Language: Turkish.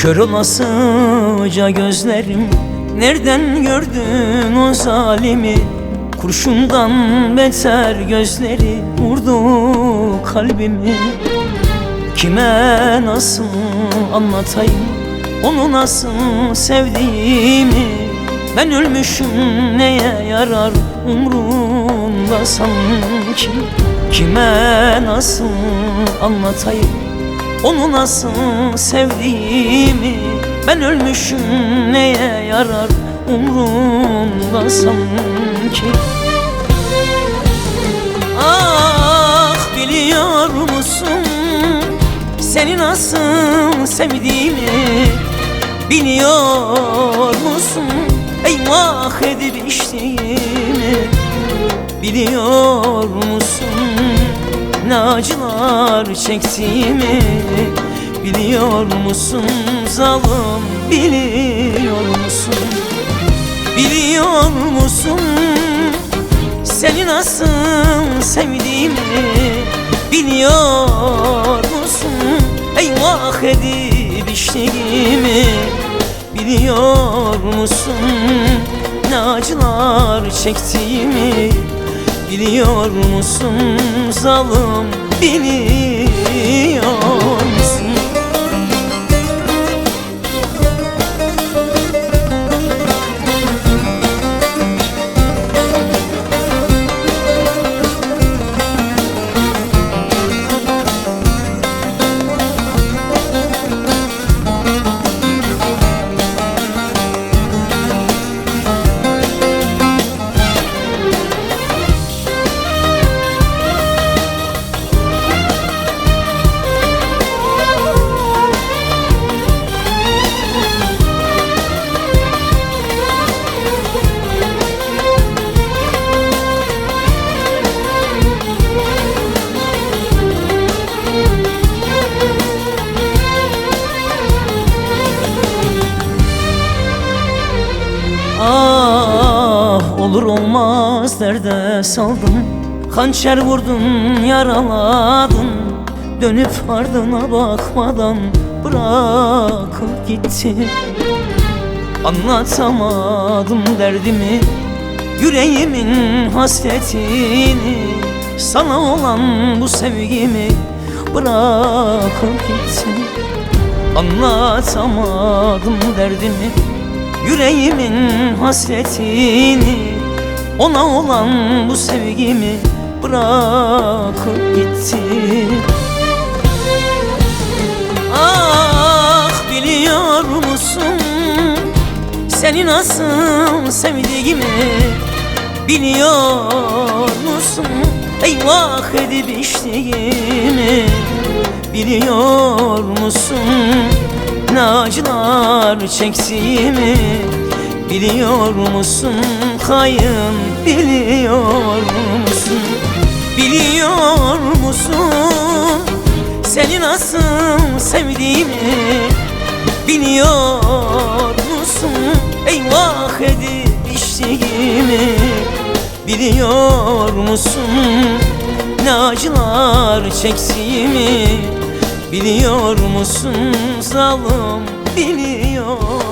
Kör olasıca gözlerim, nereden gördün o zalimi? Kurşundan beter gözleri vurdu kalbimi. Kime nasıl anlatayım onu nasıl sevdiğimi? Ben ölmüşüm neye yarar umrumda sanki? Kime nasıl anlatayım onu nasıl sevdiğimi? Ben ölmüşüm neye yarar umrumda sanki? Ah, biliyor musun seni nasıl sevdiğimi? Biliyor musun eyvah edip içtiğimi? Biliyor musun ne acılar çektiğimi? Biliyor musun zalim, biliyor musun? Biliyor musun seni nasıl sevdiğimi? Biliyor musun eyvah edip içtiğimi? Biliyor musun ne acılar çektiğimi? Biliyor musun zalim, biliyor musun? Ah, olur olmaz derde saldım, hançer vurdun yaraladın. Dönüp ardına bakmadan bırakıp gitti. Anlatamadım derdimi, yüreğimin hasretini. Sana olan bu sevgimi bırakıp gitti. Anlatamadım derdimi, yüreğimin hasretini. Ona olan bu sevgimi bırakıp gitti. Ah, biliyor musun seni nasıl sevdiğimi? Biliyor musun eyvah edip içtiğimi? Biliyor musun ne acılar çektiğimi? Biliyor musun hain, biliyor musun? Biliyor musun seni nasıl sevdiğimi? Biliyor musun eyvah edip içtiğimi? Biliyor musun ne acılar çektiğimi? Biliyor musun zalim, biliyor